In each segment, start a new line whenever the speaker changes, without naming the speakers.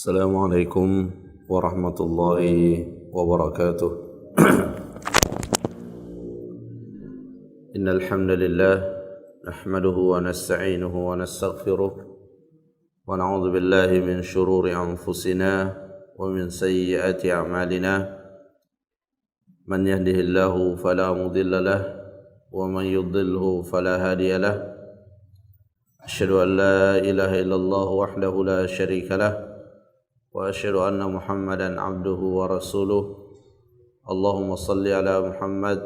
السلام عليكم ورحمة الله وبركاته. إن الحمد لله نحمده ونستعينه ونستغفره ونعوذ بالله من شرور أنفسنا ومن سيئات أعمالنا. من يهده الله فلا مضل له ومن يضلله فلا هادي له. أشهد أن لا إله إلا الله وحده لا شريك له وأشهد أن محمدا عبده ورسوله. اللهم صل على محمد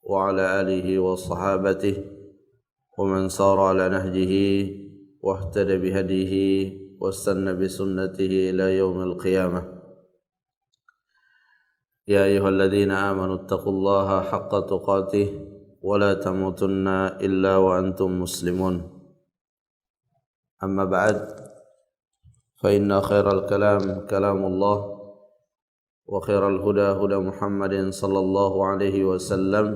وعلى آله وصحابته ومن سار على نهجه واهتدى بهديه واستنى بسنته إلى يوم القيامة. يا أيها الذين آمنوا اتقوا الله حق تقاته ولا تموتن إلا وأنتم مسلمون. أما بعد فإن خير الكلام كلام الله وخير الهدى هدى محمد صلى الله عليه وسلم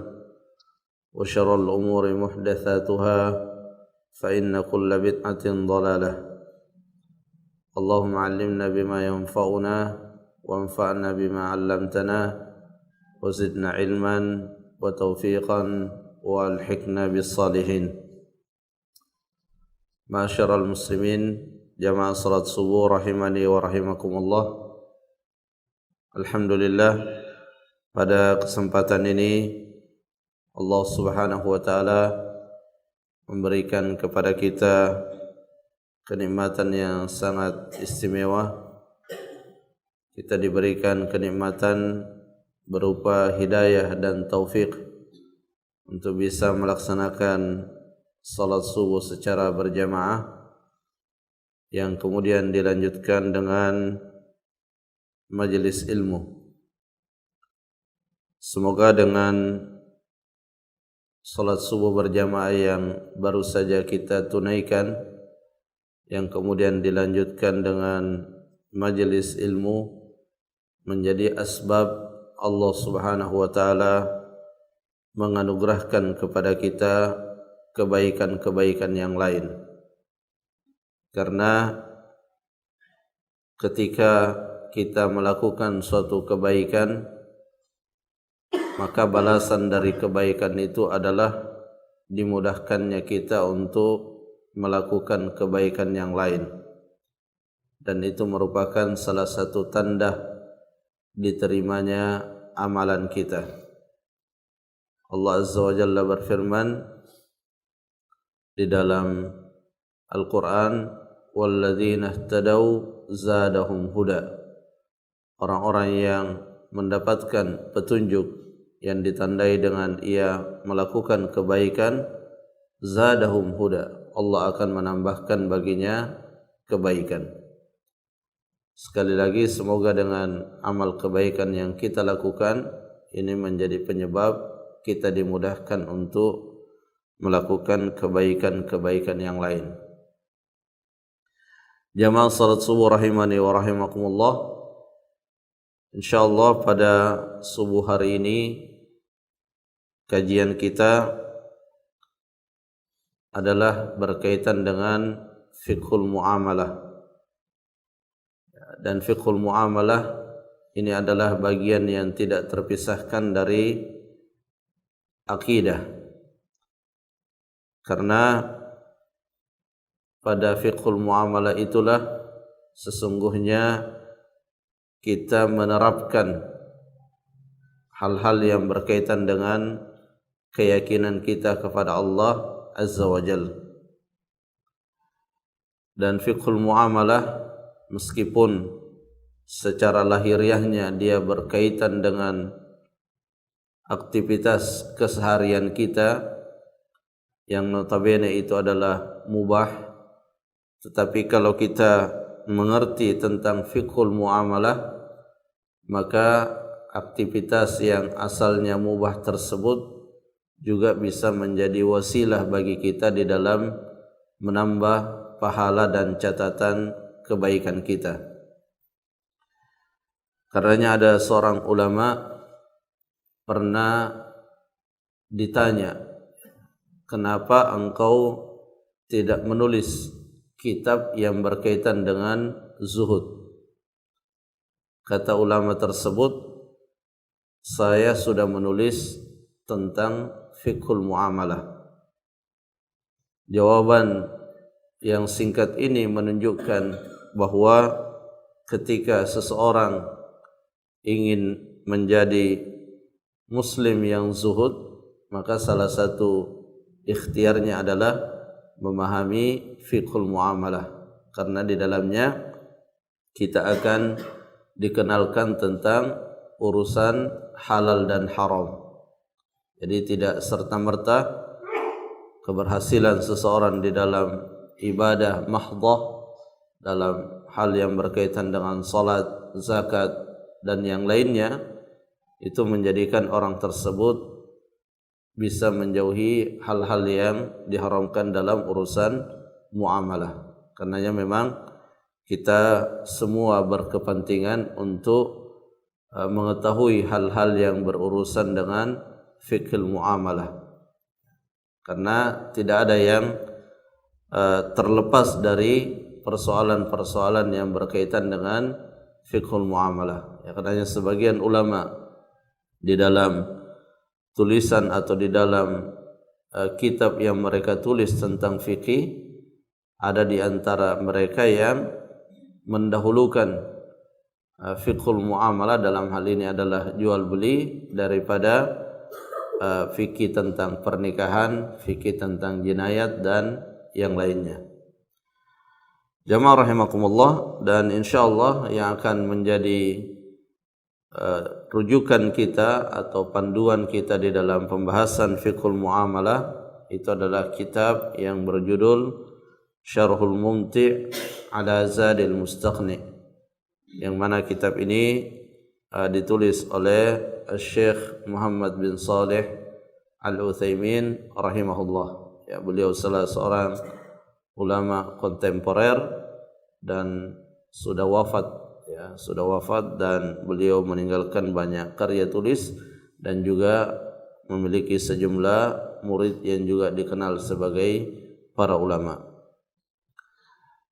وشر الأمور محدثاتها فإن كل بدعة ضلالة. اللهم علمنا بما ينفعنا وانفعنا بما علمتنا وزدنا علما وتوفيقا والحقنا بالصالحين. معاشر المسلمين jamaah salat subuh rahimani wa rahimakumullah. Alhamdulillah, pada kesempatan ini Allah Subhanahu wa taala memberikan kepada kita kenikmatan yang sangat istimewa. Kita diberikan kenikmatan berupa hidayah dan taufik untuk bisa melaksanakan salat subuh secara berjamaah, yang kemudian dilanjutkan dengan majelis ilmu. Semoga dengan salat subuh berjamaah yang baru saja kita tunaikan, yang kemudian dilanjutkan dengan majelis ilmu, menjadi asbab Allah Subhanahu wa taala menganugerahkan kepada kita kebaikan-kebaikan yang lain. Karena ketika kita melakukan suatu kebaikan, maka balasan dari kebaikan itu adalah dimudahkannya kita untuk melakukan kebaikan yang lain. Dan itu merupakan salah satu tanda diterimanya amalan kita. Allah Azza wa Jalla berfirman di dalam Al-Quran, walladzina ihtadaw zadahum huda. Orang-orang yang mendapatkan petunjuk yang ditandai dengan ia melakukan kebaikan, zadahum huda, Allah akan menambahkan baginya kebaikan. Sekali lagi, semoga dengan amal kebaikan yang kita lakukan ini menjadi penyebab kita dimudahkan untuk melakukan kebaikan-kebaikan yang lain. Jamaah salat subuh rahimani wa rahimakumullah. Insyaallah pada subuh hari ini kajian kita adalah berkaitan dengan fiqhul muamalah. Dan fiqhul muamalah ini adalah bagian yang tidak terpisahkan dari akidah. Karena pada fiqhul muamalah itulah sesungguhnya kita menerapkan hal-hal yang berkaitan dengan keyakinan kita kepada Allah Azza wa Jalla. Dan fiqhul muamalah meskipun secara lahiriahnya dia berkaitan dengan aktivitas keseharian kita yang notabene itu adalah mubah, tetapi kalau kita mengerti tentang fiqhul muamalah, maka aktivitas yang asalnya mubah tersebut juga bisa menjadi wasilah bagi kita di dalam menambah pahala dan catatan kebaikan kita. Karenanya ada seorang ulama pernah ditanya, kenapa engkau tidak menulis kitab yang berkaitan dengan zuhud? kata ulama tersebut, saya sudah menulis tentang fiqhul muamalah. Jawaban yang singkat ini menunjukkan bahwa ketika seseorang ingin menjadi muslim yang zuhud, maka salah satu ikhtiarnya adalah memahami fiqhul muamalah, karena di dalamnya kita akan dikenalkan tentang urusan halal dan haram. Jadi tidak serta-merta keberhasilan seseorang di dalam ibadah mahdhah, dalam hal yang berkaitan dengan salat, zakat, dan yang lainnya, itu menjadikan orang tersebut bisa menjauhi hal-hal yang diharamkan dalam urusan muamalah. Karenanya memang kita semua berkepentingan untuk mengetahui hal-hal yang berurusan dengan fiqhul muamalah, karena tidak ada yang terlepas dari persoalan-persoalan yang berkaitan dengan fiqhul muamalah. Ya, katanya sebagian ulama di dalam tulisan atau di dalam kitab yang mereka tulis tentang fikih, ada di antara mereka yang mendahulukan fiqhul muamalah dalam hal ini adalah jual beli daripada fikih tentang pernikahan, fikih tentang jinayat dan yang lainnya. Jamaah rahimakumullah, dan insyaallah yang akan menjadi rujukan kita atau panduan kita di dalam pembahasan fiqhul muamalah itu adalah kitab yang berjudul Syarhul Mumti' ala Zadil Mustaqni, yang mana kitab ini ditulis oleh Syekh Muhammad bin Saleh Al-Utsaimin rahimahullah. Ya, beliau salah seorang ulama kontemporer dan sudah wafat, ya, sudah wafat, dan beliau meninggalkan banyak karya tulis dan juga memiliki sejumlah murid yang juga dikenal sebagai para ulama.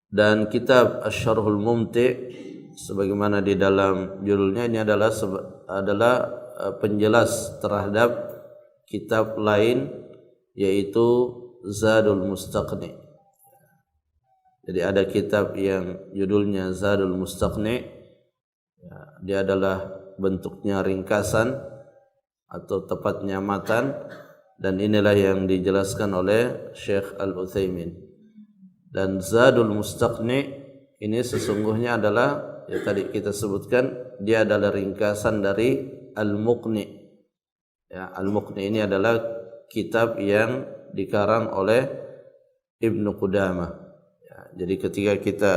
Dan kitab Asy-Syarhul Mumti' sebagaimana di dalam judulnya ini adalah penjelas terhadap kitab lain, yaitu Zadul Mustaqni. Jadi ada kitab yang judulnya Zadul Mustaqni, ya, dia adalah bentuknya ringkasan atau tepatnya matan, dan inilah yang dijelaskan oleh Syekh Al-Utsaimin. Dan Zadul Mustaqni ini sesungguhnya adalah, ya tadi kita sebutkan, dia adalah ringkasan dari Al-Muqni. Ya, Al-Muqni ini adalah kitab yang dikarang oleh Ibnu Qudamah. Ya, jadi ketika kita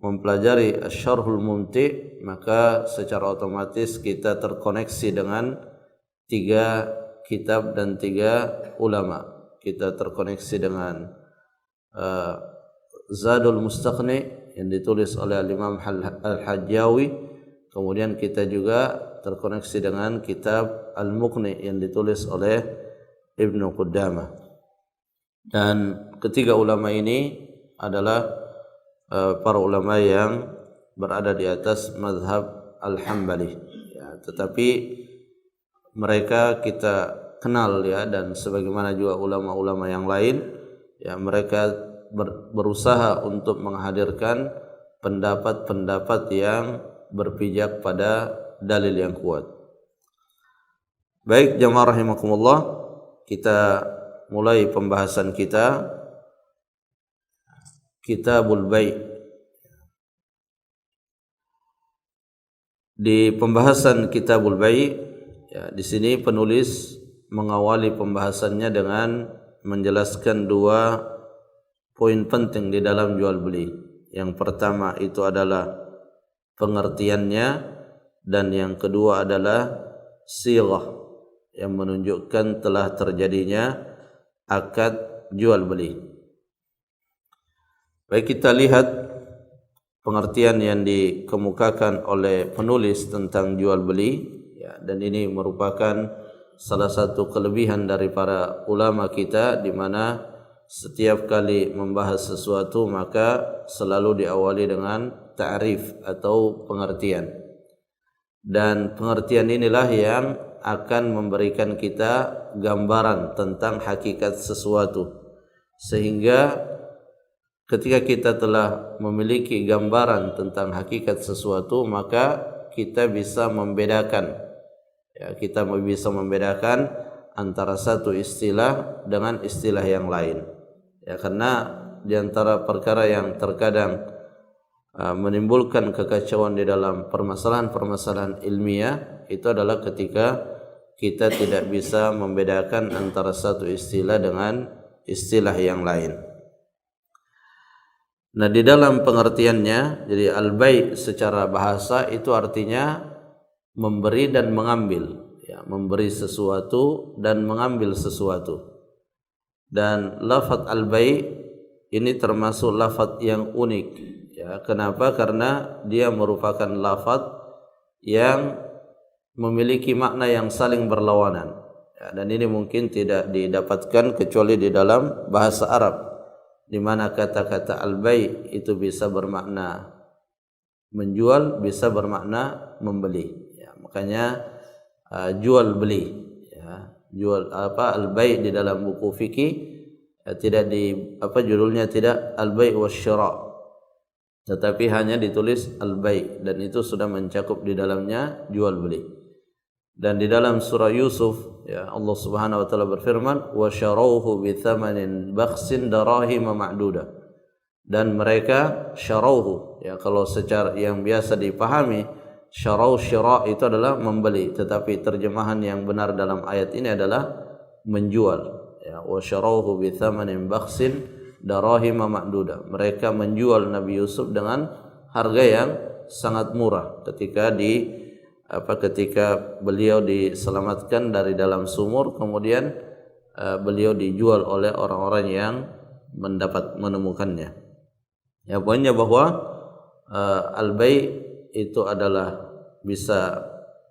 mempelajari Asy-Syarhul Mumti', maka secara otomatis kita terkoneksi dengan 3 kitab dan 3 ulama. Kita terkoneksi dengan Zadul Mustaqni yang ditulis oleh Imam Al-Hajjawi, kemudian kita juga terkoneksi dengan kitab Al-Muqni yang ditulis oleh Ibnu Qudamah. Dan ketiga ulama ini adalah para ulama yang berada di atas mazhab Al-Hambali, ya, tetapi mereka kita kenal, ya, dan sebagaimana juga ulama-ulama yang lain, ya, mereka berusaha untuk menghadirkan pendapat-pendapat yang berpijak pada dalil yang kuat. Baik jamaah rahimakumullah, kita mulai pembahasan kita, Kitabul Bai'. Di pembahasan Kitabul Bai', ya, di sini penulis mengawali pembahasannya dengan menjelaskan 2 poin penting di dalam jual beli. Yang pertama itu adalah pengertiannya, dan yang kedua adalah sighah yang menunjukkan telah terjadinya akad jual beli. Baik, kita lihat pengertian yang dikemukakan oleh penulis tentang jual beli, ya, dan ini merupakan salah satu kelebihan dari para ulama kita, di mana setiap kali membahas sesuatu maka selalu diawali dengan ta'rif atau pengertian. dan pengertian inilah yang akan memberikan kita gambaran tentang hakikat sesuatu, sehingga ketika kita telah memiliki gambaran tentang hakikat sesuatu, maka kita bisa membedakan, kita bisa membedakan antara satu istilah dengan istilah yang lain. Karena di antara perkara yang terkadang menimbulkan kekacauan di dalam permasalahan-permasalahan ilmiah itu adalah ketika kita tidak bisa membedakan antara satu istilah dengan istilah yang lain. Nah, di dalam pengertiannya, jadi al-bai' secara bahasa itu artinya memberi dan mengambil, memberi sesuatu dan mengambil sesuatu. Dan lafaz al-bai' ini termasuk lafaz yang unik. Kenapa? Karena dia merupakan lafaz yang memiliki makna yang saling berlawanan. Dan ini mungkin tidak didapatkan kecuali di dalam bahasa Arab, di mana kata-kata al-bai' itu bisa bermakna menjual, bisa bermakna membeli. Makanya jual beli. Jual al-bai' di dalam buku fikih tidak judulnya tidak al-bai' wasyira', tetapi hanya ditulis al-bai', dan itu sudah mencakup di dalamnya jual beli. Dan di dalam surah Yusuf, Allah Subhanahu wa taala berfirman, wa syarawhu bi thamanin bakhsin darahim ma'dudah. Dan mereka syarawhu, kalau secara yang biasa dipahami, syaraw syira' itu adalah membeli, tetapi terjemahan yang benar dalam ayat ini adalah menjual. Wa syarawhu bi thamanin bakhsin darahim ma'dudah. Mereka menjual Nabi Yusuf dengan harga yang sangat murah ketika beliau diselamatkan dari dalam sumur, kemudian beliau dijual oleh orang-orang yang menemukannya. Poinnya bahwa al-bai' itu adalah bisa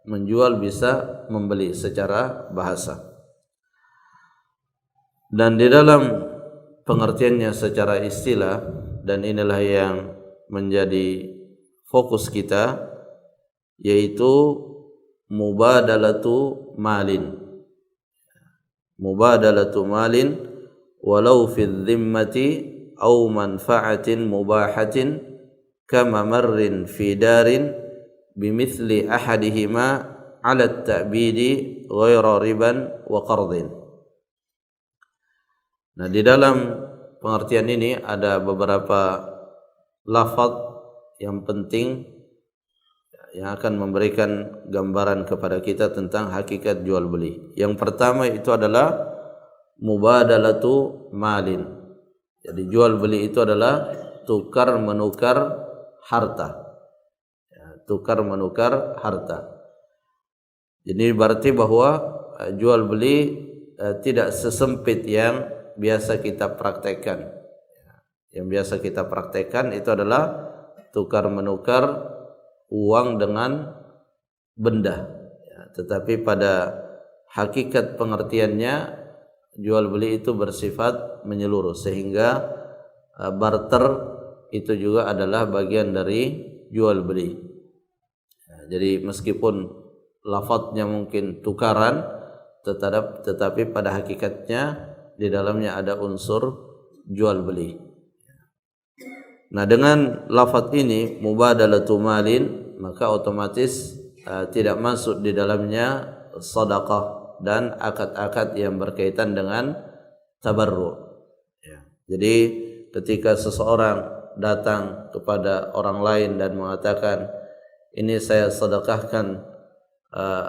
menjual, bisa membeli secara bahasa. Dan di dalam pengertiannya secara istilah, dan inilah yang menjadi fokus kita, yaitu mubadalatu malin. Mubadalatu malin walau fi dhimmati aw manfa'atin mubahatin kama marrin fi darin bimithli ahadihima 'ala at-ta'bidi ghaira riban wa qardin. Nah, di dalam pengertian ini ada beberapa lafaz yang penting yang akan memberikan gambaran kepada kita tentang hakikat jual beli. Yang pertama itu adalah mubadalatu malin. Jadi jual beli itu adalah tukar menukar harta. Tukar menukar harta. Jadi berarti bahwa jual beli tidak sesempit yang biasa kita praktekkan. Yang biasa kita praktekkan itu adalah tukar menukar uang dengan benda, tetapi pada hakikat pengertiannya jual beli itu bersifat menyeluruh, sehingga barter itu juga adalah bagian dari jual beli. Jadi meskipun lafadznya mungkin tukaran, tetapi pada hakikatnya di dalamnya ada unsur jual beli. Nah, dengan lafaz ini mubadalatu malin, maka otomatis tidak masuk di dalamnya sedekah dan akad-akad yang berkaitan dengan tabarru'. Jadi ketika seseorang datang kepada orang lain dan mengatakan, ini saya sedekahkan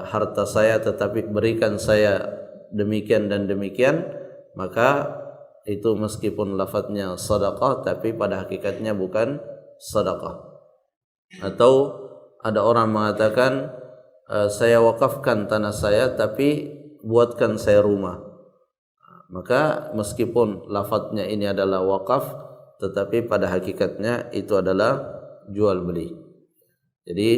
harta saya, tetapi berikan saya demikian dan demikian, maka itu meskipun lafadznya sedekah, tapi pada hakikatnya bukan sedekah. Atau ada orang mengatakan, saya wakafkan tanah saya, tapi buatkan saya rumah. Maka meskipun lafadznya ini adalah wakaf, tetapi pada hakikatnya itu adalah jual beli. Jadi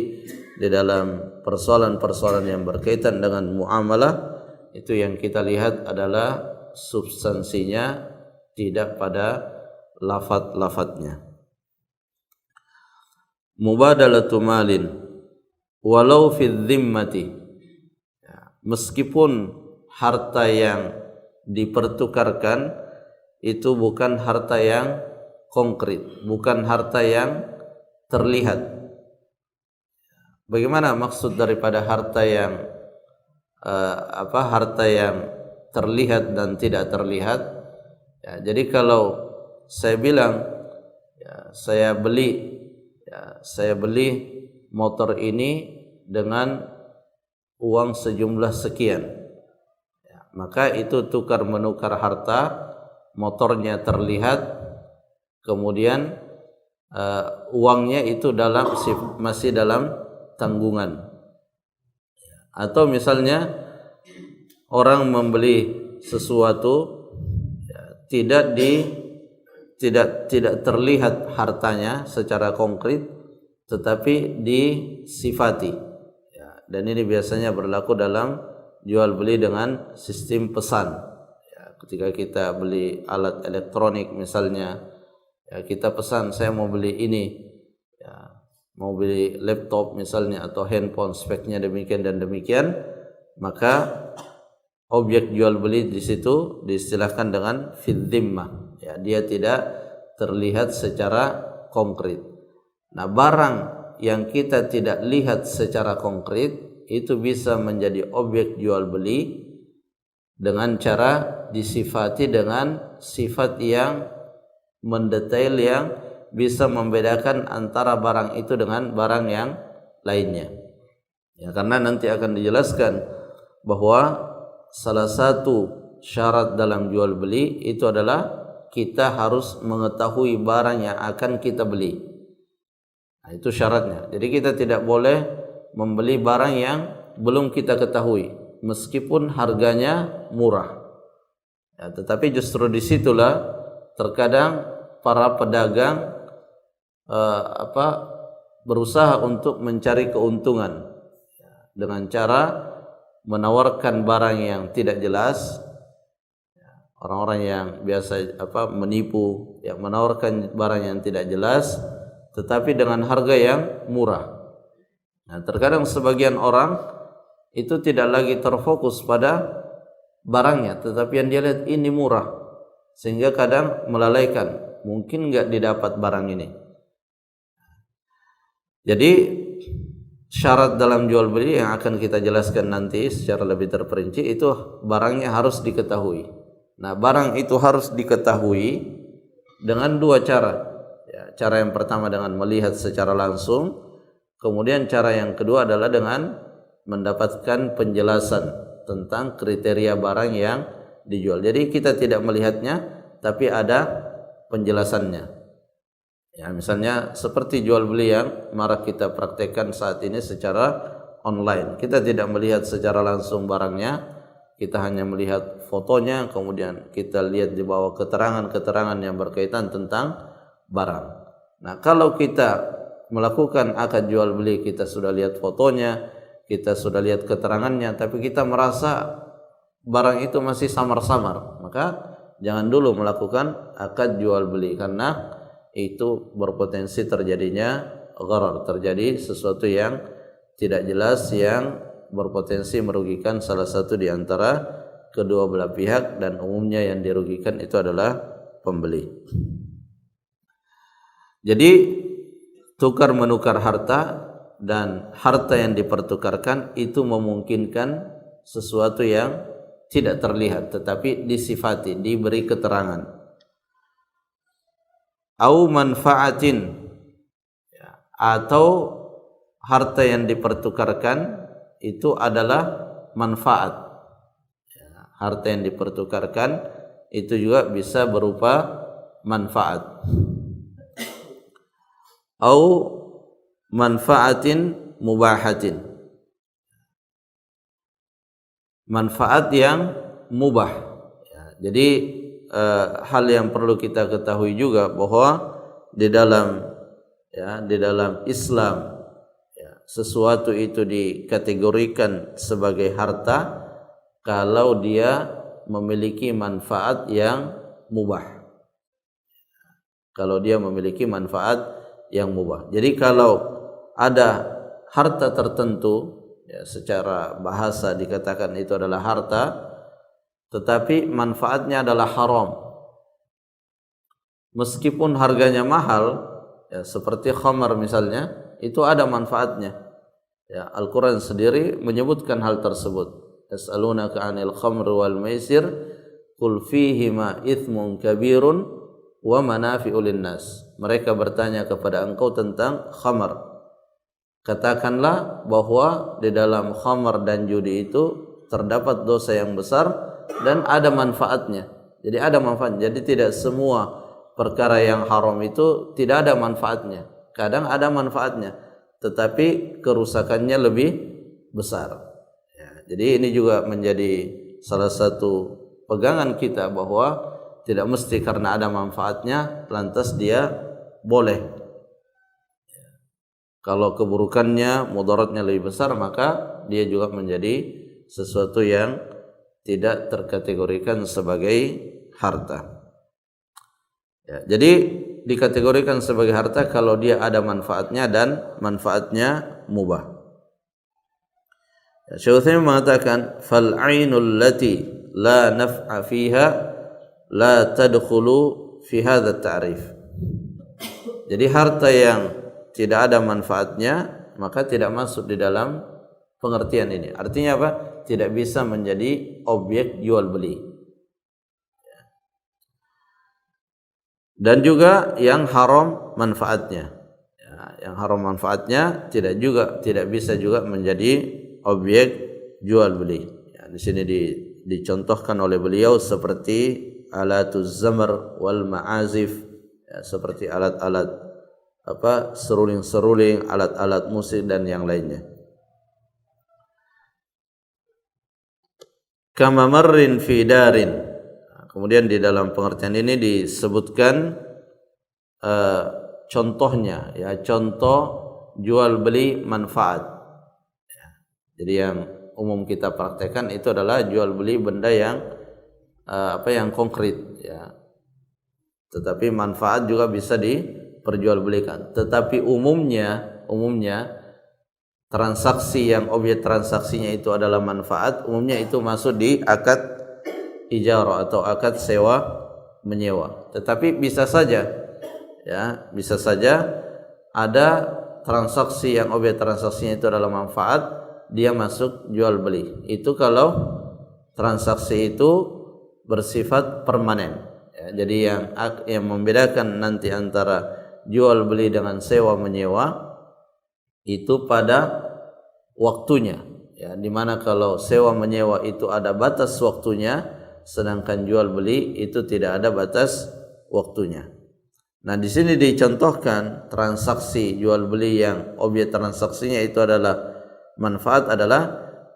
di dalam persoalan-persoalan yang berkaitan dengan muamalah, itu yang kita lihat adalah substansinya, tidak pada lafaz-lafaznya. Mubadalatu malin walau fi dhimmati, meskipun harta yang dipertukarkan itu bukan harta yang konkret, bukan harta yang terlihat. Bagaimana maksud daripada harta yang harta yang terlihat dan tidak terlihat? Ya, jadi kalau saya bilang saya beli motor ini dengan uang sejumlah sekian, ya, maka itu tukar menukar harta, motornya terlihat, kemudian uangnya itu masih dalam tanggungan. Atau misalnya orang membeli sesuatu, ya, tidak terlihat hartanya secara konkret, tetapi disifati, ya, dan ini biasanya berlaku dalam jual beli dengan sistem pesan, ya, ketika kita beli alat elektronik misalnya, ya, kita pesan saya mau beli ini, ya, mau beli laptop misalnya atau handphone, speknya demikian dan demikian, maka objek jual beli di situ diistilahkan dengan fidhimmah, ya, dia tidak terlihat secara konkret. Nah, barang yang kita tidak lihat secara konkret itu bisa menjadi objek jual beli dengan cara disifati dengan sifat yang mendetail, yang bisa membedakan antara barang itu dengan barang yang lainnya. Ya, karena nanti akan dijelaskan bahwa salah satu syarat dalam jual beli itu adalah kita harus mengetahui barang yang akan kita beli. Nah, itu syaratnya. Jadi kita tidak boleh membeli barang yang belum kita ketahui, meskipun harganya murah. Ya, tetapi justru disitulah terkadang para pedagang berusaha untuk mencari keuntungan, ya, dengan cara menawarkan barang yang tidak jelas. Orang-orang yang biasa menipu, yang menawarkan barang yang tidak jelas tetapi dengan harga yang murah. Nah, terkadang sebagian orang itu tidak lagi terfokus pada barangnya, tetapi yang dia lihat ini murah, sehingga kadang melalaikan, mungkin enggak didapat barang ini. Jadi syarat dalam jual beli yang akan kita jelaskan nanti secara lebih terperinci itu barangnya harus diketahui. Nah, barang itu harus diketahui dengan dua cara. Ya, cara yang pertama dengan melihat secara langsung, kemudian cara yang kedua adalah dengan mendapatkan penjelasan tentang kriteria barang yang dijual. Jadi kita tidak melihatnya, tapi ada penjelasannya. Ya, misalnya seperti jual beli yang marak kita praktekkan saat ini secara online. Kita tidak melihat secara langsung barangnya, kita hanya melihat fotonya, kemudian kita lihat di bawah keterangan-keterangan yang berkaitan tentang barang. Nah, kalau kita melakukan akad jual beli, kita sudah lihat fotonya, kita sudah lihat keterangannya, tapi kita merasa barang itu masih samar-samar, maka jangan dulu melakukan akad jual beli, karena itu berpotensi terjadinya gharar, terjadi sesuatu yang tidak jelas yang berpotensi merugikan salah satu di antara kedua belah pihak, dan umumnya yang dirugikan itu adalah pembeli. Jadi tukar menukar harta dan harta yang dipertukarkan itu memungkinkan sesuatu yang tidak terlihat tetapi disifati, diberi keterangan. Au manfaatin, atau harta yang dipertukarkan itu adalah manfaat. Harta yang dipertukarkan itu juga bisa berupa manfaat. Au manfaatin mubahatin, manfaat yang mubah. Jadi hal yang perlu kita ketahui juga bahwa di dalam Islam, sesuatu itu dikategorikan sebagai harta kalau dia memiliki manfaat yang mubah. Kalau dia memiliki manfaat yang mubah. Jadi kalau ada harta tertentu, ya, secara bahasa dikatakan itu adalah harta, tetapi manfaatnya adalah haram. Meskipun harganya mahal, ya, seperti khamar misalnya, itu ada manfaatnya. Ya, Al-Quran sendiri menyebutkan hal tersebut. Yas'alunaka 'anil khamri wal maisir qul fihima ithmun kabirun wa manafi'u linnas. Mereka bertanya kepada engkau tentang khamar. Katakanlah bahwa di dalam khamar dan judi itu terdapat dosa yang besar dan ada manfaatnya. Jadi ada manfaatnya. Jadi tidak semua perkara yang haram itu tidak ada manfaatnya. Kadang ada manfaatnya, tetapi kerusakannya lebih besar. Ya, jadi ini juga menjadi salah satu pegangan kita bahwa tidak mesti karena ada manfaatnya lantas dia boleh. Kalau keburukannya, mudaratnya lebih besar, maka dia juga menjadi sesuatu yang tidak terkategorikan sebagai harta. Ya, jadi dikategorikan sebagai harta kalau dia ada manfaatnya dan manfaatnya mubah. Ya, Syekh Utsaimin mengatakan fal 'ainul lati la naf'a fiha la tadkhulu fi hadha ta'rif. Jadi harta yang tidak ada manfaatnya maka tidak masuk di dalam pengertian ini. Artinya apa? Tidak bisa menjadi objek jual beli. Dan juga yang haram manfaatnya. Ya, yang haram manfaatnya tidak bisa juga menjadi objek jual beli. Ya, di sini dicontohkan oleh beliau seperti alatuz zamar wal ma'azif, ya, seperti alat-alat seruling-seruling, alat-alat musik dan yang lainnya. Kama marrin fi darin. Kemudian di dalam pengertian ini disebutkan contohnya, ya, contoh jual beli manfaat. Ya, jadi yang umum kita praktekkan itu adalah jual beli benda yang yang konkret, ya. Tetapi manfaat juga bisa diperjualbelikan. Tetapi umumnya transaksi yang objek transaksinya itu adalah manfaat, umumnya itu masuk di akad ijarah atau akad sewa menyewa. Tetapi bisa saja ada transaksi yang objek transaksinya itu adalah manfaat, dia masuk jual beli. Itu kalau transaksi itu bersifat permanen. Ya, jadi yang membedakan nanti antara jual beli dengan sewa menyewa itu pada waktunya. Ya, dimana kalau sewa menyewa itu ada batas waktunya, sedangkan jual beli itu tidak ada batas waktunya. Nah, di sini dicontohkan transaksi jual beli yang objek transaksinya itu adalah manfaat adalah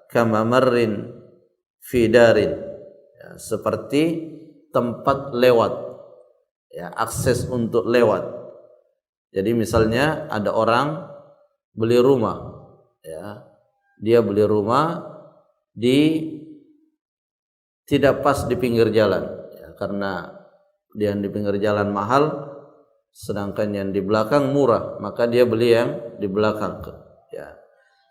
kama marrin fi darin, ya, seperti tempat lewat, ya, akses untuk lewat. Jadi misalnya ada orang beli rumah, ya, dia beli rumah tidak pas di pinggir jalan, ya, karena dia di pinggir jalan mahal, sedangkan yang di belakang murah, maka dia beli yang di belakang. Ya.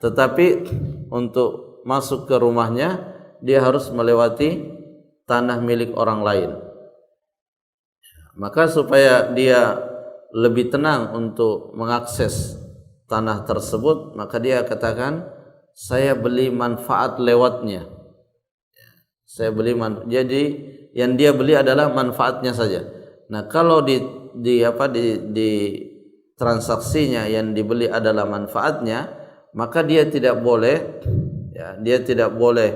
Tetapi untuk masuk ke rumahnya dia harus melewati tanah milik orang lain. Maka supaya dia lebih tenang untuk mengakses tanah tersebut, maka dia katakan saya beli manfaat lewatnya. Jadi yang dia beli adalah manfaatnya saja. Nah, kalau di transaksinya yang dibeli adalah manfaatnya, maka dia tidak boleh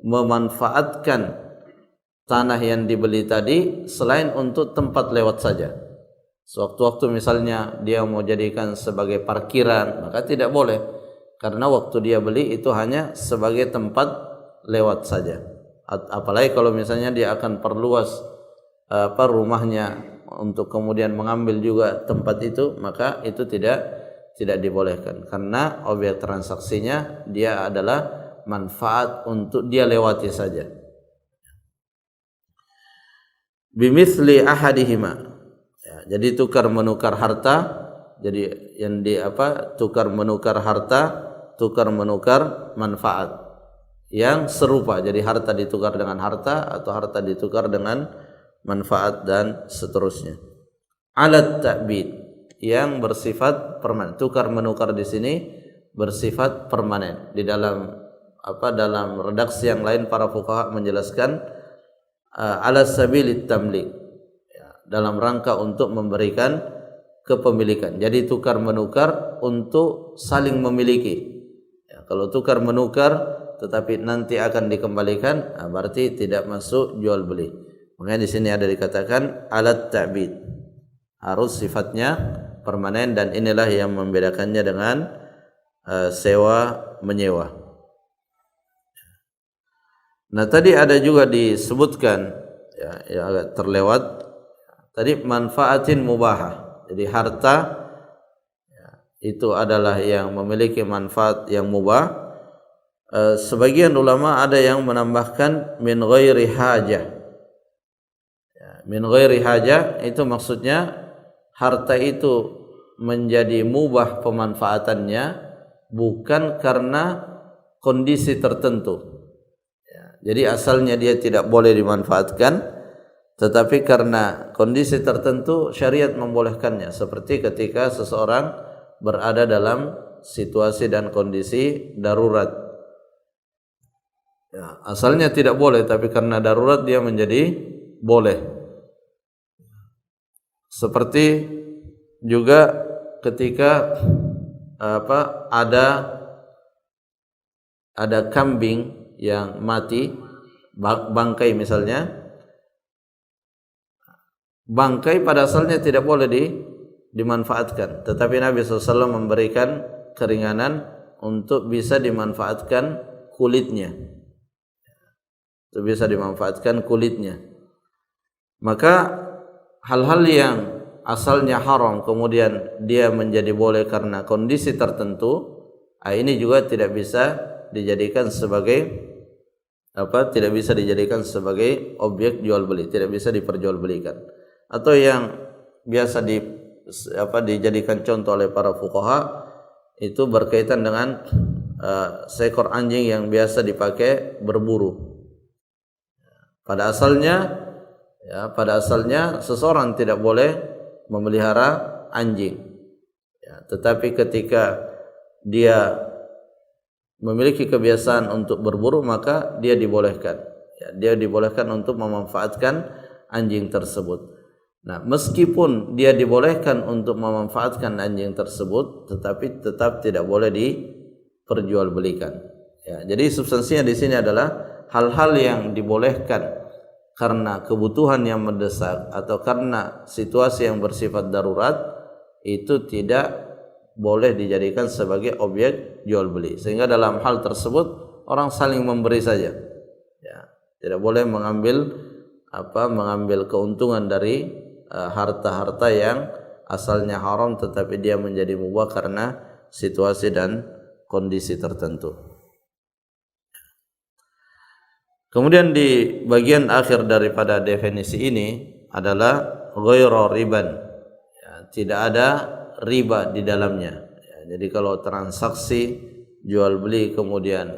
memanfaatkan tanah yang dibeli tadi selain untuk tempat lewat saja. Sewaktu-waktu misalnya dia mau jadikan sebagai parkiran, maka tidak boleh, karena waktu dia beli itu hanya sebagai tempat lewat saja. Apalagi kalau misalnya dia akan perluas rumahnya untuk kemudian mengambil juga tempat itu, maka itu tidak dibolehkan, karena objek transaksinya dia adalah manfaat untuk dia lewati saja. Bimithli ahadihima, ya, jadi tukar menukar harta Jadi yang di tukar menukar harta, tukar menukar manfaat yang serupa. Jadi harta ditukar dengan harta atau harta ditukar dengan manfaat dan seterusnya. Alat ta'bid yang bersifat permanen. Tukar menukar di sini bersifat permanen. Di dalam dalam redaksi yang lain para fuqaha menjelaskan ala sabilit tamlik, ya, dalam rangka untuk memberikan kepemilikan. Jadi tukar menukar untuk saling memiliki. Ya, kalau tukar menukar tetapi nanti akan dikembalikan, berarti tidak masuk jual beli. Makanya di sini ada dikatakan alat ta'bid, harus sifatnya permanen, dan inilah yang membedakannya dengan sewa menyewa. Nah, tadi ada juga disebutkan ya agak terlewat tadi manfaatin mubahah. Jadi harta ya, itu adalah yang memiliki manfaat yang mubah. Sebagian ulama ada yang menambahkan min ghairi hajah. Ya, min ghairi hajah itu maksudnya harta itu menjadi mubah pemanfaatannya bukan karena kondisi tertentu. Jadi asalnya dia tidak boleh dimanfaatkan, tetapi karena kondisi tertentu syariat membolehkannya. Seperti ketika seseorang berada dalam situasi dan kondisi darurat. Ya, asalnya tidak boleh, tapi karena darurat dia menjadi boleh. Seperti juga ketika ada kambing yang mati, bangkai misalnya, bangkai pada asalnya tidak boleh dimanfaatkan, tetapi Nabi SAW memberikan keringanan untuk bisa dimanfaatkan kulitnya, maka hal-hal yang asalnya haram kemudian dia menjadi boleh karena kondisi tertentu, ini juga tidak bisa dijadikan sebagai sebagai objek jual beli, tidak bisa diperjualbelikan. Atau yang biasa dijadikan contoh oleh para fuqaha itu berkaitan dengan seekor anjing yang biasa dipakai berburu. Pada asalnya seseorang tidak boleh memelihara anjing, ya, tetapi ketika dia memiliki kebiasaan untuk berburu, maka dia dibolehkan. Ya, dia dibolehkan untuk memanfaatkan anjing tersebut. Nah, meskipun dia dibolehkan untuk memanfaatkan anjing tersebut, tetapi tetap tidak boleh diperjualbelikan. Ya, jadi substansinya di sini adalah hal-hal yang dibolehkan karena kebutuhan yang mendesak atau karena situasi yang bersifat darurat, itu tidak boleh dijadikan sebagai objek jual beli. Sehingga dalam hal tersebut orang saling memberi saja. Ya, tidak boleh mengambil keuntungan dari harta-harta yang asalnya haram tetapi dia menjadi mubah karena situasi dan kondisi tertentu. Kemudian di bagian akhir daripada definisi ini adalah ghairu riban. Ya, tidak ada riba di dalamnya. Ya, jadi kalau transaksi jual beli kemudian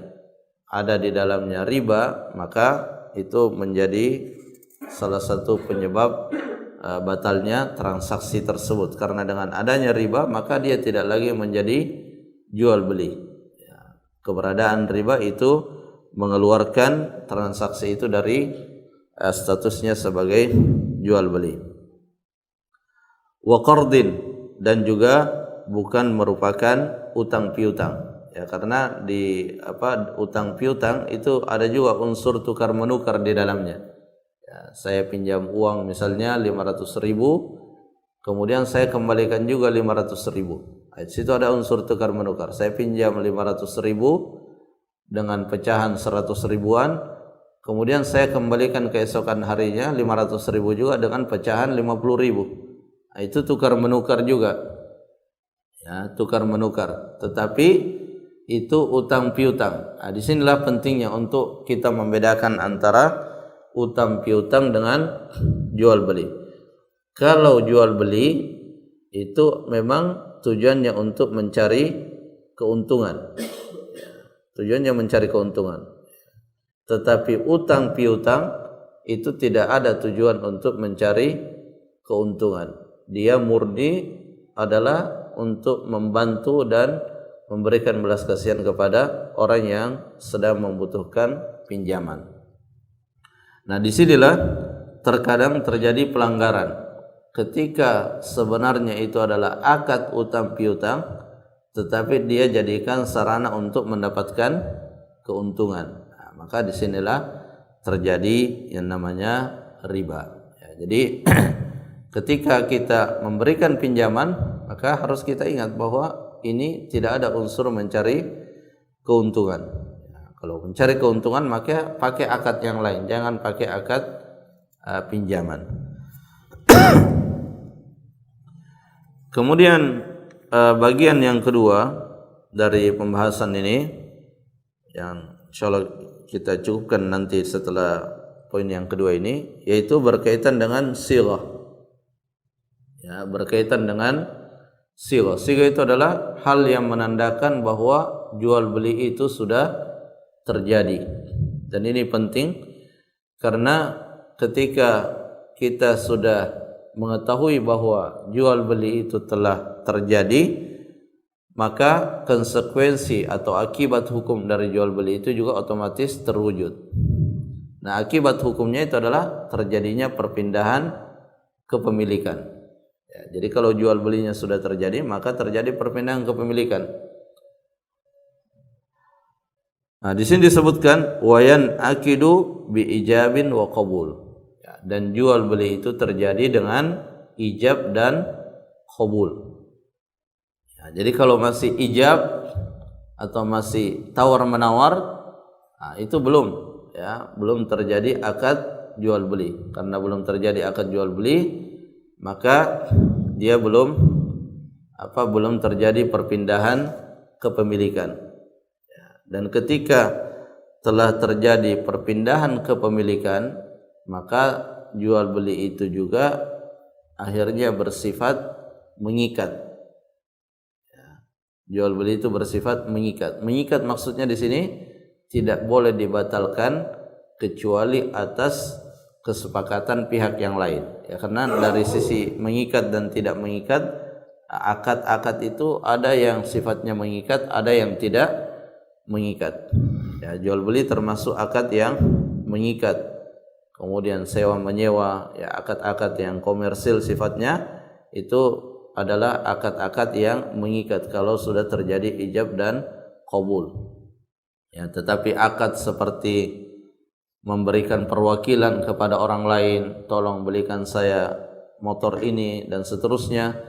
ada di dalamnya riba, maka itu menjadi salah satu penyebab batalnya transaksi tersebut. Karena dengan adanya riba maka dia tidak lagi menjadi jual beli. Ya, keberadaan riba itu mengeluarkan transaksi itu dari statusnya sebagai jual beli. Wa qardin, dan juga bukan merupakan utang piutang, ya, karena di utang piutang itu ada juga unsur tukar menukar di dalamnya. Ya, saya pinjam uang misalnya 500.000, kemudian saya kembalikan juga 500.000. Di situ ada unsur tukar menukar. Saya pinjam 500.000 dengan pecahan 100 ribuan, kemudian saya kembalikan keesokan harinya 500.000 juga dengan pecahan 50.000. Itu tukar menukar juga, ya, tukar menukar. Tetapi itu utang piutang. Di sinilah pentingnya untuk kita membedakan antara utang piutang dengan jual beli. Kalau jual beli itu memang tujuannya untuk mencari keuntungan. Tujuannya mencari keuntungan. Tetapi utang piutang itu tidak ada tujuan untuk mencari keuntungan. Dia murni adalah untuk membantu dan memberikan belas kasihan kepada orang yang sedang membutuhkan pinjaman. Nah, disinilah terkadang terjadi pelanggaran. Ketika sebenarnya itu adalah akad utang piutang, tetapi dia jadikan sarana untuk mendapatkan keuntungan. Nah, maka disinilah terjadi yang namanya riba. Ya, jadi ketika kita memberikan pinjaman, maka harus kita ingat bahwa ini tidak ada unsur mencari keuntungan. Nah, kalau mencari keuntungan maka pakai akad yang lain, jangan pakai akad pinjaman. Kemudian bagian yang kedua dari pembahasan ini yang insyaallah kita cukupkan nanti setelah poin yang kedua ini, yaitu berkaitan dengan sighah. Ya, berkaitan dengan sighah. Sighah itu adalah hal yang menandakan bahwa jual beli itu sudah terjadi. Dan ini penting karena ketika kita sudah mengetahui bahwa jual beli itu telah terjadi, maka konsekuensi atau akibat hukum dari jual beli itu juga otomatis terwujud. Nah, akibat hukumnya itu adalah terjadinya perpindahan kepemilikan. Ya, jadi kalau jual belinya sudah terjadi, maka terjadi perpindahan kepemilikan. Nah, di sini disebutkan wayan akidu bi ijabin wa qabul. Dan jual beli itu terjadi dengan ijab dan qabul. Ya, jadi kalau masih ijab atau masih tawar menawar, nah itu belum terjadi akad jual beli. Karena belum terjadi akad jual beli, maka dia belum terjadi perpindahan kepemilikan. Ya, dan ketika telah terjadi perpindahan kepemilikan, maka jual beli itu juga akhirnya bersifat mengikat. Ya, jual beli itu bersifat mengikat. Mengikat maksudnya di sini tidak boleh dibatalkan kecuali atas kesepakatan pihak yang lain. Ya, karena dari sisi mengikat dan tidak mengikat, akad-akad itu ada yang sifatnya mengikat, ada yang tidak mengikat. Ya, jual beli termasuk akad yang mengikat. Kemudian sewa menyewa, ya akad-akad yang komersil sifatnya itu adalah akad-akad yang mengikat kalau sudah terjadi ijab dan qabul. Ya, tetapi akad seperti memberikan perwakilan kepada orang lain, tolong belikan saya motor ini dan seterusnya,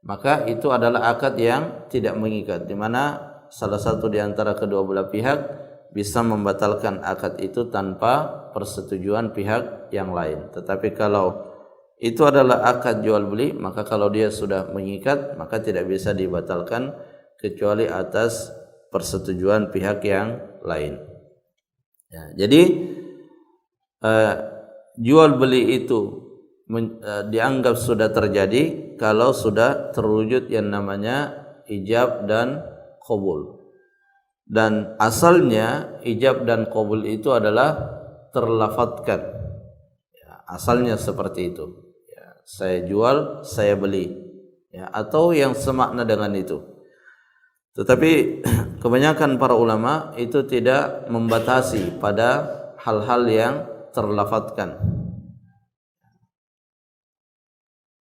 maka itu adalah akad yang tidak mengikat, di mana salah satu di antara kedua belah pihak bisa membatalkan akad itu tanpa persetujuan pihak yang lain. Tetapi kalau itu adalah akad jual beli, maka kalau dia sudah mengikat, maka tidak bisa dibatalkan kecuali atas persetujuan pihak yang lain. Ya, jadi jual beli itu dianggap sudah terjadi kalau sudah terwujud yang namanya ijab dan qabul. Dan asalnya ijab dan qabul itu adalah terlafadzkan. Ya, asalnya seperti itu. Ya, saya jual, saya beli. Ya, atau yang semakna dengan itu. Tetapi kebanyakan para ulama itu tidak membatasi pada hal-hal yang terlafadzkan.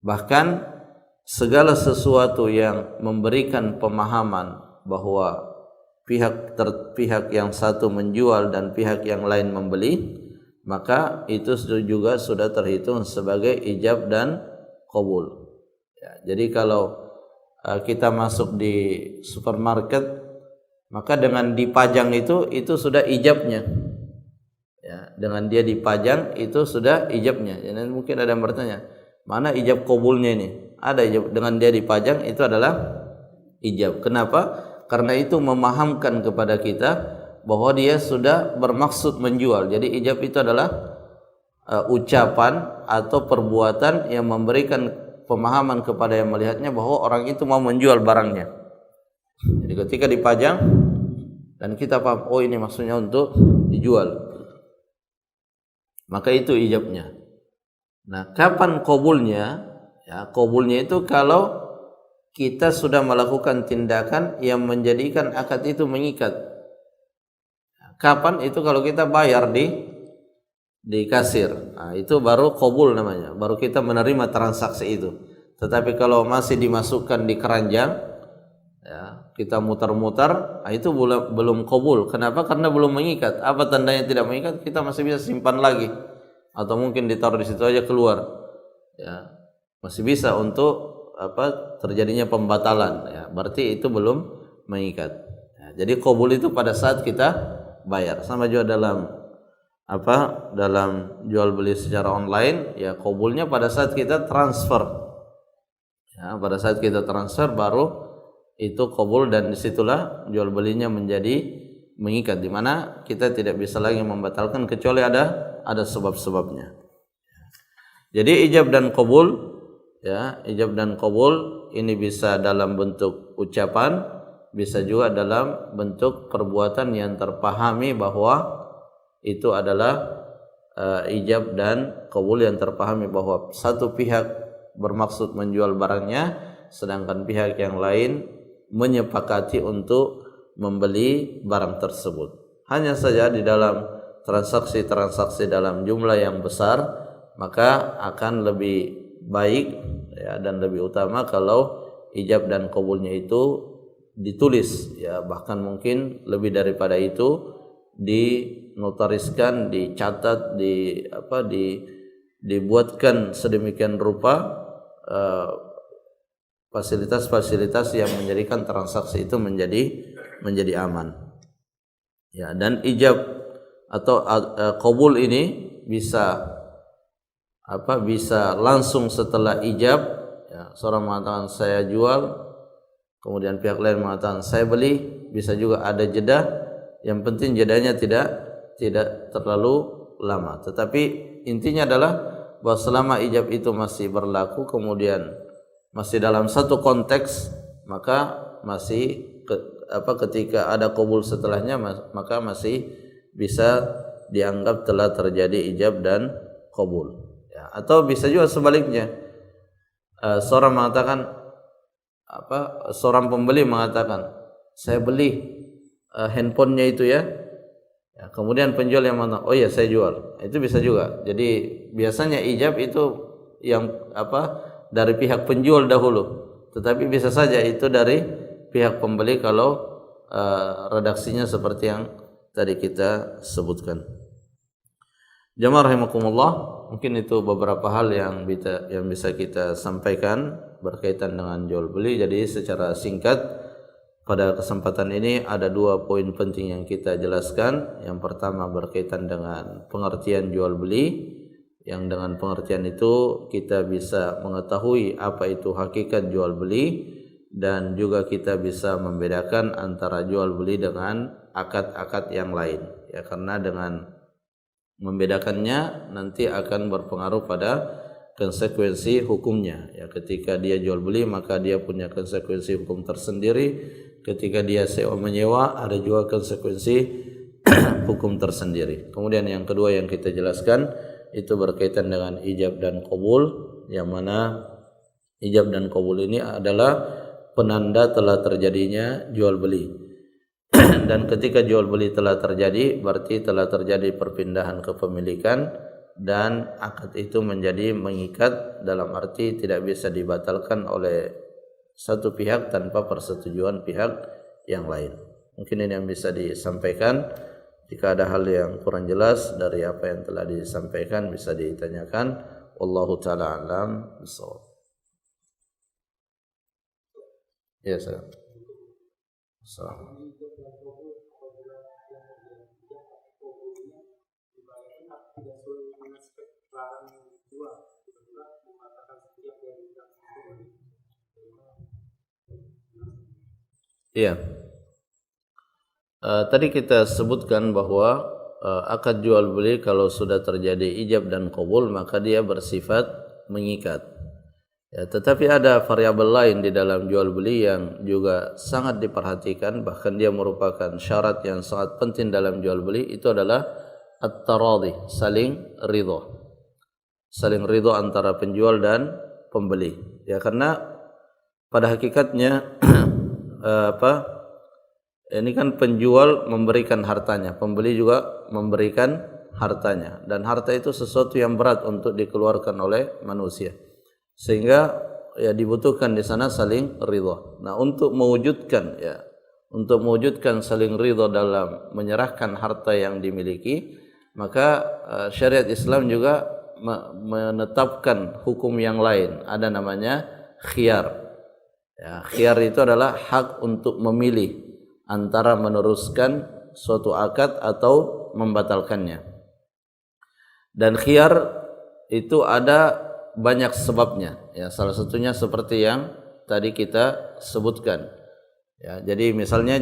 Bahkan segala sesuatu yang memberikan pemahaman bahwa pihak yang satu menjual dan pihak yang lain membeli, maka itu juga sudah terhitung sebagai ijab dan qabul. Ya, jadi kalau kita masuk di supermarket, maka dengan dipajang itu sudah ijabnya. Ya, dengan dia dipajang itu sudah ijabnya. Jadi mungkin ada yang bertanya, mana ijab qabulnya ini? Ada ijab, dengan dia dipajang itu adalah ijab. Kenapa? Karena itu memahamkan kepada kita bahwa dia sudah bermaksud menjual. Jadi ijab itu adalah ucapan atau perbuatan yang memberikan pemahaman kepada yang melihatnya bahwa orang itu mau menjual barangnya. Jadi ketika dipajang dan kita paham, oh ini maksudnya untuk dijual, maka itu ijabnya. Nah, kapan qabulnya? Ya, qabulnya itu kalau kita sudah melakukan tindakan yang menjadikan akad itu mengikat. Kapan? Itu kalau kita bayar di kasir. Nah, itu baru qabul namanya. Baru kita menerima transaksi itu. Tetapi kalau masih dimasukkan di keranjang, ya, kita mutar-mutar, nah itu belum qabul. Kenapa? Karena belum mengikat. Apa tandanya tidak mengikat? Kita masih bisa simpan lagi, atau mungkin ditaruh di situ aja keluar. Ya, masih bisa untuk terjadinya pembatalan. Ya, berarti itu belum mengikat. Ya, jadi qabul itu pada saat kita bayar. Sama juga dalam jual beli secara online, ya qabulnya pada saat kita transfer. Ya, pada saat kita transfer baru itu qabul, dan disitulah jual belinya menjadi mengikat, di mana kita tidak bisa lagi membatalkan kecuali ada sebab-sebabnya. Jadi ijab dan qabul, ya, ijab dan qabul ini bisa dalam bentuk ucapan, bisa juga dalam bentuk perbuatan yang terpahami bahwa itu adalah ijab dan qabul yang terpahami bahwa satu pihak bermaksud menjual barangnya, sedangkan pihak yang lain menyepakati untuk membeli barang tersebut. Hanya saja di dalam transaksi-transaksi dalam jumlah yang besar, maka akan lebih baik, ya, dan lebih utama kalau ijab dan qabulnya itu ditulis, ya, bahkan mungkin lebih daripada itu dinotariskan, dicatat, dibuatkan sedemikian rupa fasilitas-fasilitas yang menjadikan transaksi itu menjadi aman. Ya, dan ijab atau qabul ini bisa langsung setelah ijab, ya, seorang mengatakan saya jual, kemudian pihak lain mengatakan saya beli, bisa juga ada jeda. Yang penting jedanya tidak terlalu lama. Tetapi intinya adalah bahwa selama ijab itu masih berlaku, kemudian masih dalam satu konteks, maka masih ketika ada qabul setelahnya, maka masih bisa dianggap telah terjadi ijab dan qabul. Ya, atau bisa juga sebaliknya, seorang pembeli mengatakan saya beli handphonenya itu, ya, kemudian penjual yang mengatakan oh ya saya jual, itu bisa juga. Jadi biasanya ijab itu yang dari pihak penjual dahulu, tetapi bisa saja itu dari pihak pembeli kalau redaksinya seperti yang tadi kita sebutkan. Jamaah rahimakumullah, mungkin itu beberapa hal yang bisa kita sampaikan berkaitan dengan jual beli. Jadi secara singkat, pada kesempatan ini ada 2 poin penting yang kita jelaskan. Yang pertama berkaitan dengan pengertian jual beli, yang dengan pengertian itu kita bisa mengetahui apa itu hakikat jual beli, dan juga kita bisa membedakan antara jual beli dengan akad-akad yang lain, ya, karena dengan membedakannya nanti akan berpengaruh pada konsekuensi hukumnya. Ya, ketika dia jual beli maka dia punya konsekuensi hukum tersendiri. Ketika dia sewa menyewa ada juga konsekuensi hukum tersendiri. Kemudian yang kedua yang kita jelaskan itu berkaitan dengan ijab dan qabul, yang mana ijab dan qabul ini adalah penanda telah terjadinya jual beli. Dan ketika jual beli telah terjadi, berarti telah terjadi perpindahan kepemilikan, dan akad itu menjadi mengikat, dalam arti tidak bisa dibatalkan oleh satu pihak tanpa persetujuan pihak yang lain. Mungkin ini yang bisa disampaikan. Jika ada hal yang kurang jelas dari apa yang telah disampaikan bisa ditanyakan. Wallahu ta'ala a'lam bishawab. Ya, saya. Iya. Tadi kita sebutkan bahwa akad jual beli kalau sudah terjadi ijab dan qabul maka dia bersifat mengikat. Ya, tetapi ada variabel lain di dalam jual beli yang juga sangat diperhatikan, bahkan dia merupakan syarat yang sangat penting dalam jual beli, itu adalah at-taradhi, saling ridho. Saling ridho antara penjual dan pembeli. Ya, karena pada hakikatnya ini kan penjual memberikan hartanya, pembeli juga memberikan hartanya, dan harta itu sesuatu yang berat untuk dikeluarkan oleh manusia. Sehingga ya dibutuhkan di sana saling ridha. Nah, untuk mewujudkan saling ridha dalam menyerahkan harta yang dimiliki, maka syariat Islam juga menetapkan hukum yang lain. Ada namanya khiyar. Ya, khiyar itu adalah hak untuk memilih antara meneruskan suatu akad atau membatalkannya. Dan khiyar itu ada banyak sebabnya, ya, salah satunya seperti yang tadi kita sebutkan, ya. Jadi misalnya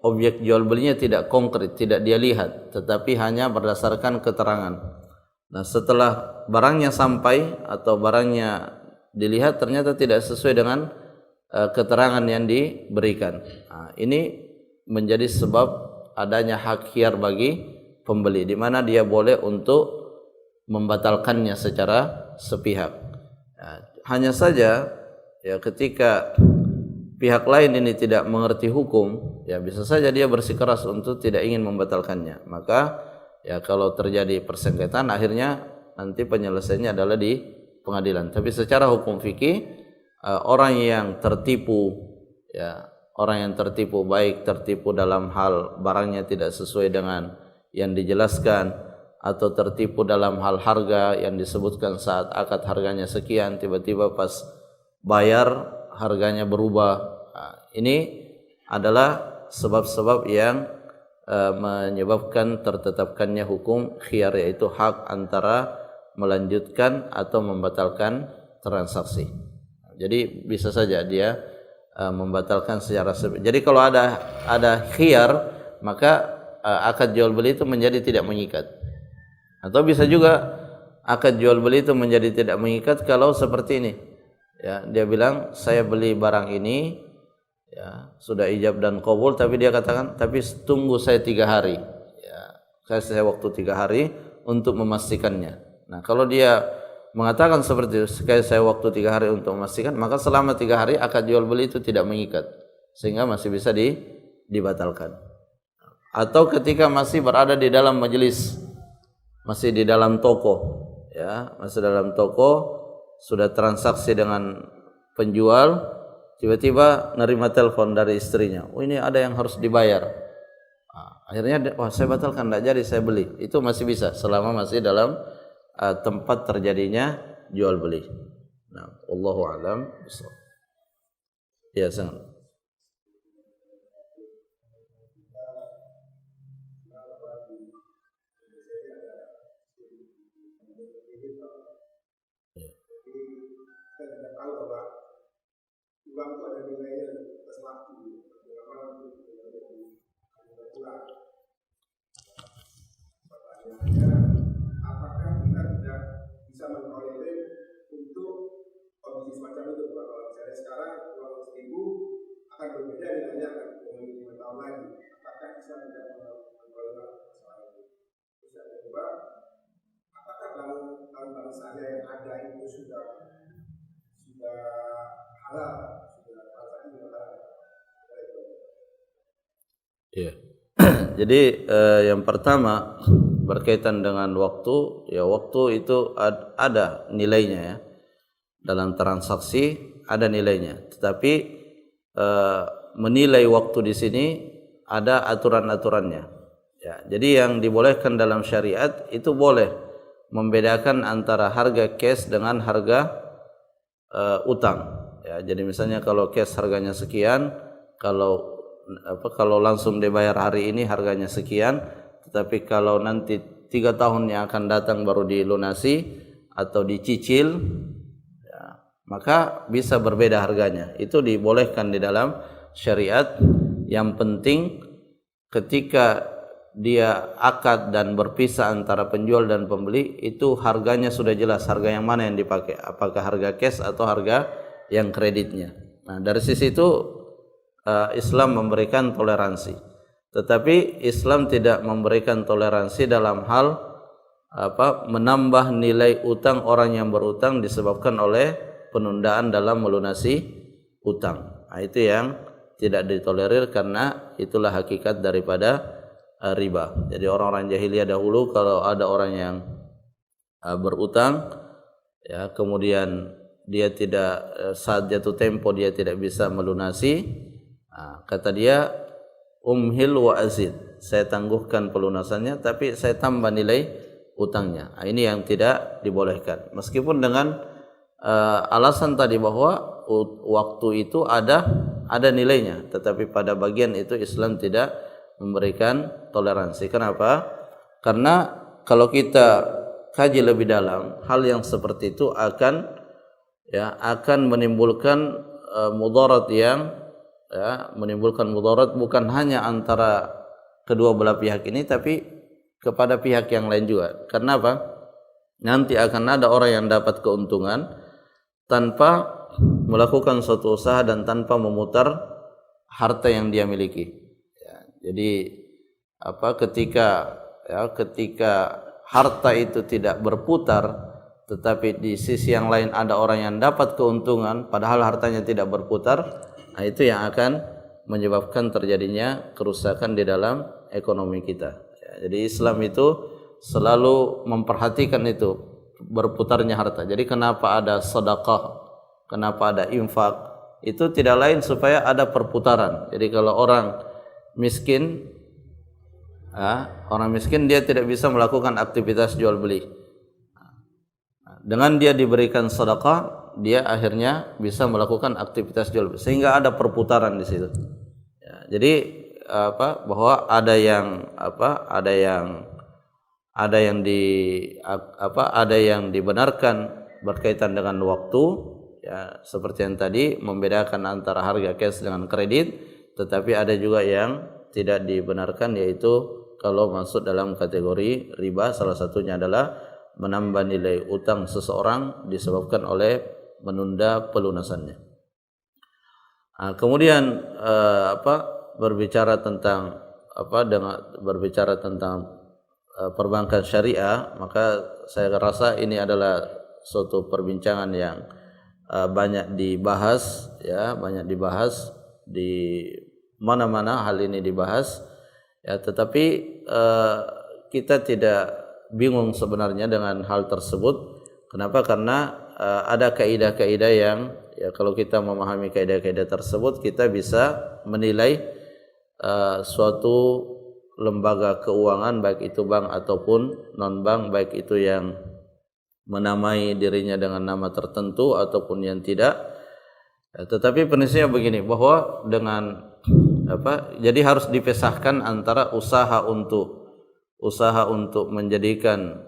objek jual belinya tidak konkret, tidak dia lihat, tetapi hanya berdasarkan keterangan. Nah, setelah barangnya sampai atau barangnya dilihat ternyata tidak sesuai dengan keterangan yang diberikan. Nah, ini menjadi sebab adanya hak khiyar bagi pembeli, di mana dia boleh untuk membatalkannya secara sepihak. Ya, hanya saja ya ketika pihak lain ini tidak mengerti hukum, ya bisa saja dia bersikeras untuk tidak ingin membatalkannya. Maka ya kalau terjadi persengketaan, akhirnya nanti penyelesaiannya adalah di pengadilan. Tapi secara hukum fikih, orang yang tertipu, ya orang yang tertipu, baik tertipu dalam hal barangnya tidak sesuai dengan yang dijelaskan, atau tertipu dalam hal harga yang disebutkan saat akad harganya sekian, tiba-tiba pas bayar harganya berubah. Nah, ini adalah sebab-sebab yang menyebabkan tertetapkannya hukum khiyar, yaitu hak antara melanjutkan atau membatalkan transaksi. Jadi bisa saja dia membatalkan secara jadi kalau ada khiyar, maka akad jual beli itu menjadi tidak mengikat. Atau bisa juga akad jual beli itu menjadi tidak mengikat kalau seperti ini. Ya, dia bilang saya beli barang ini, ya sudah ijab dan qabul, tapi dia katakan tapi tunggu saya 3 hari. Ya, saya waktu 3 hari untuk memastikannya. Nah, kalau dia mengatakan seperti itu, saya waktu 3 hari untuk memastikan, maka selama 3 hari akad jual beli itu tidak mengikat, sehingga masih bisa dibatalkan. Atau ketika masih berada di dalam majelis, masih di dalam toko, ya, masih dalam toko, sudah transaksi dengan penjual, tiba-tiba nerima telepon dari istrinya, oh ini ada yang harus dibayar. Nah, akhirnya saya batalkan, tidak jadi saya beli. Itu masih bisa selama masih dalam tempat terjadinya jual beli. Nah, wallahu a'lam. Ya, sangat.
Uang itu ada nilainya atas waktu, pertanyaannya, apakah kita tidak bisa mentolerir untuk kondisi semacam itu? Kalau misalnya sekarang uang 1.000 akan berbeda nilainya akan memiliki 5 tahun lagi, apakah bisa tidak mentolerir masalah itu? Terus yang kedua, apakah bank saya yang ada itu sudah halal?
Ya. Jadi yang pertama berkaitan dengan waktu, ya waktu itu ada nilainya, ya. Dalam transaksi ada nilainya. Tetapi menilai waktu di sini ada aturan-aturannya. Ya, jadi yang dibolehkan dalam syariat itu boleh membedakan antara harga cash dengan harga utang. Ya, jadi misalnya kalau cash harganya sekian, kalau langsung dibayar hari ini harganya sekian, tetapi kalau nanti 3 tahun yang akan datang baru dilunasi atau dicicil, ya, maka bisa berbeda harganya. Itu dibolehkan di dalam syariat. Yang penting ketika dia akad dan berpisah antara penjual dan pembeli, itu harganya sudah jelas harga yang mana yang dipakai, apakah harga cash atau harga yang kreditnya. Nah, dari sisi itu Islam memberikan toleransi. Tetapi Islam tidak memberikan toleransi dalam hal menambah nilai utang orang yang berutang disebabkan oleh penundaan dalam melunasi utang. Nah, itu yang tidak ditolerir karena itulah hakikat daripada riba. Jadi orang-orang jahiliyah dahulu kalau ada orang yang berutang, ya, kemudian dia tidak saat jatuh tempo dia tidak bisa melunasi, kata dia umhil wa azid, saya tangguhkan pelunasannya tapi saya tambah nilai utangnya. Nah, ini yang tidak dibolehkan. Meskipun dengan alasan tadi bahwa waktu itu ada nilainya, tetapi pada bagian itu Islam tidak memberikan toleransi. Kenapa? Karena kalau kita kaji lebih dalam, hal yang seperti itu akan menimbulkan mudarat yang menimbulkan mudarat bukan hanya antara kedua belah pihak ini, tapi kepada pihak yang lain juga. Karena apa? Nanti akan ada orang yang dapat keuntungan tanpa melakukan suatu usaha dan tanpa memutar harta yang dia miliki. Jadi ketika harta itu tidak berputar, tetapi di sisi yang lain ada orang yang dapat keuntungan padahal hartanya tidak berputar, nah itu yang akan menyebabkan terjadinya kerusakan di dalam ekonomi kita. Jadi Islam itu selalu memperhatikan itu berputarnya harta. Jadi kenapa ada sedekah, kenapa ada infak, itu tidak lain supaya ada perputaran. Jadi kalau orang miskin dia tidak bisa melakukan aktivitas jual beli. Dengan dia diberikan sedekah, dia akhirnya bisa melakukan aktivitas jual beli, sehingga ada perputaran di situ. Ya, jadi bahwa ada yang dibenarkan berkaitan dengan waktu, ya, seperti yang tadi membedakan antara harga cash dengan kredit. Tetapi ada juga yang tidak dibenarkan, yaitu kalau masuk dalam kategori riba, salah satunya adalah menambah nilai utang seseorang disebabkan oleh menunda pelunasannya. Kemudian berbicara tentang perbankan syariah, maka saya rasa ini adalah suatu perbincangan yang banyak dibahas di mana-mana hal ini dibahas, ya, tetapi kita tidak bingung sebenarnya dengan hal tersebut. Kenapa? Karena ada kaidah-kaidah yang, ya, kalau kita memahami kaidah-kaidah tersebut, kita bisa menilai suatu lembaga keuangan, baik itu bank ataupun non bank, baik itu yang menamai dirinya dengan nama tertentu ataupun yang tidak. Tetapi prinsipnya begini, bahwa dengan jadi harus dipisahkan antara usaha untuk menjadikan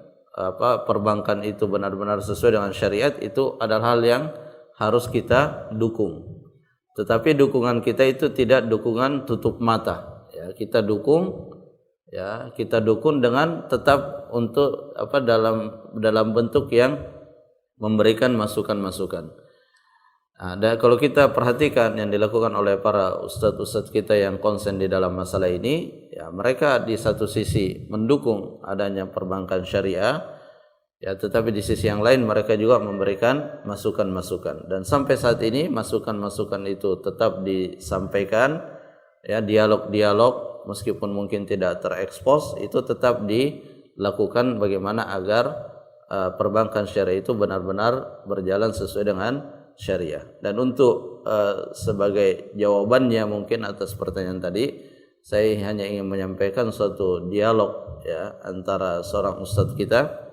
perbankan itu benar-benar sesuai dengan syariat, itu adalah hal yang harus kita dukung. Tetapi dukungan kita itu tidak dukungan tutup mata. Ya, kita dukung dengan tetap untuk dalam bentuk yang memberikan masukan-masukan. Dan kalau kita perhatikan yang dilakukan oleh para ustadz-ustadz kita yang konsen di dalam masalah ini, ya, mereka di satu sisi mendukung adanya perbankan syariah, ya, tetapi di sisi yang lain mereka juga memberikan masukan-masukan. Dan sampai saat ini masukan-masukan itu tetap disampaikan, ya, dialog-dialog meskipun mungkin tidak terekspos, itu tetap dilakukan bagaimana agar perbankan syariah itu benar-benar berjalan sesuai dengan syariah. Dan untuk sebagai jawabannya mungkin atas pertanyaan tadi, saya hanya ingin menyampaikan suatu dialog, ya, antara seorang ustadz kita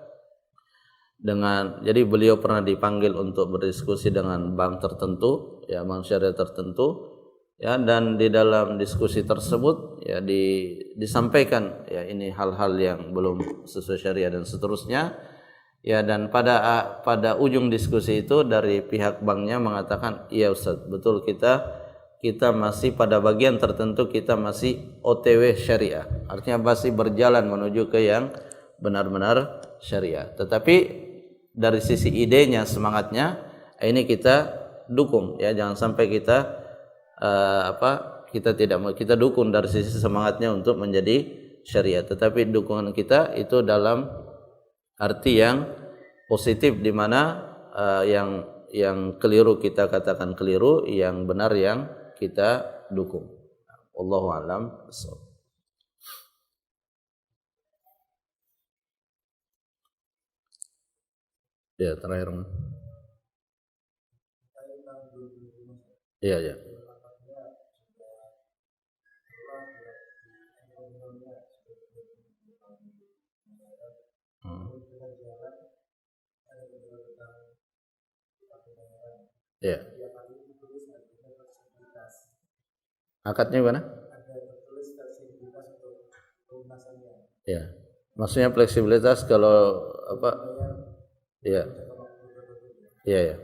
jadi beliau pernah dipanggil untuk berdiskusi dengan bank tertentu, ya, bank syariah tertentu, ya, dan di dalam diskusi tersebut, ya, disampaikan, ya, ini hal-hal yang belum sesuai syariah dan seterusnya. Ya, dan pada ujung diskusi itu dari pihak banknya mengatakan, iya Ustaz, betul kita kita masih pada bagian tertentu kita masih OTW syariah, artinya masih berjalan menuju ke yang benar-benar syariah. Tetapi dari sisi idenya, semangatnya, ini kita dukung ya, jangan sampai kita kita dukung dari sisi semangatnya untuk menjadi syariah, tetapi dukungan kita itu dalam arti yang positif, di mana yang keliru kita katakan keliru, yang benar yang kita dukung. Wallahu a'lam. Ya, terakhir. Iya, ya. Ya. Akadnya gimana? Ya. Maksudnya fleksibilitas kalau apa? Ya. Iya, ya.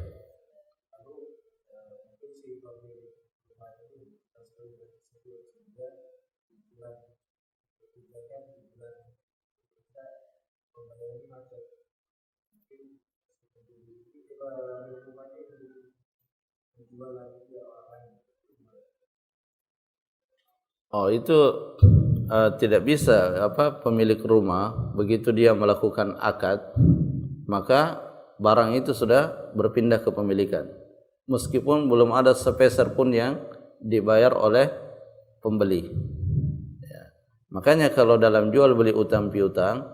Oh, itu tidak bisa pemilik rumah begitu dia melakukan akad, maka barang itu sudah berpindah kepemilikan meskipun belum ada sepeser pun yang dibayar oleh pembeli ya. Makanya kalau dalam jual beli utang piutang,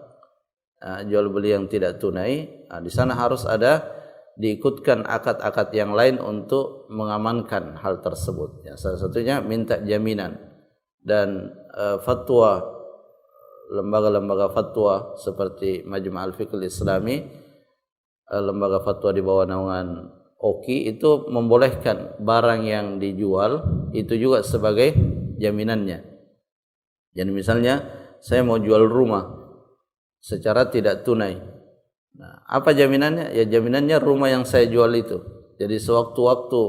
jual beli yang tidak tunai, di sana harus ada diikutkan akad-akad yang lain untuk mengamankan hal tersebut ya. Salah satunya minta jaminan, dan fatwa lembaga-lembaga fatwa seperti Majma' Al-Fiqh Al-Islami, lembaga fatwa di bawah naungan OKI, itu membolehkan barang yang dijual itu juga sebagai jaminannya. Jadi misalnya saya mau jual rumah secara tidak tunai, nah apa jaminannya? Ya jaminannya rumah yang saya jual itu. Jadi sewaktu-waktu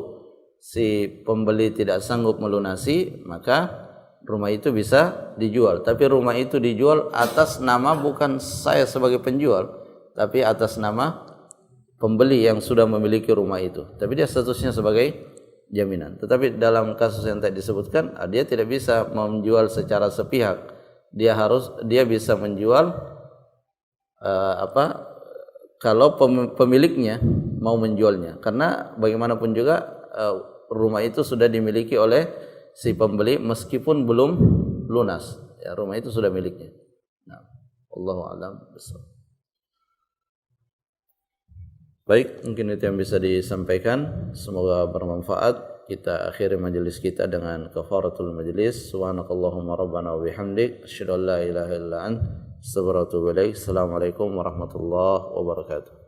si pembeli tidak sanggup melunasi, maka rumah itu bisa dijual. Tapi rumah itu dijual atas nama bukan saya sebagai penjual, tapi atas nama pembeli yang sudah memiliki rumah itu. Tapi dia statusnya sebagai jaminan. Tetapi dalam kasus yang tadi disebutkan, dia tidak bisa menjual secara sepihak. Dia bisa menjual kalau pemiliknya mau menjualnya. Karena bagaimanapun juga rumah itu sudah dimiliki oleh si pembeli meskipun belum lunas. Ya, rumah itu sudah miliknya. Nah, Allahu a'lam bishawab. Baik, mungkin itu yang bisa disampaikan. Semoga bermanfaat. Kita akhiri majelis kita dengan kafaratul majelis. Subhanakallahumma rabbana wa bihamdik, asyhadu an la ilaha illa anta, astaghfiruka wa atubu ilaik. Assalamualaikum warahmatullahi wabarakatuh.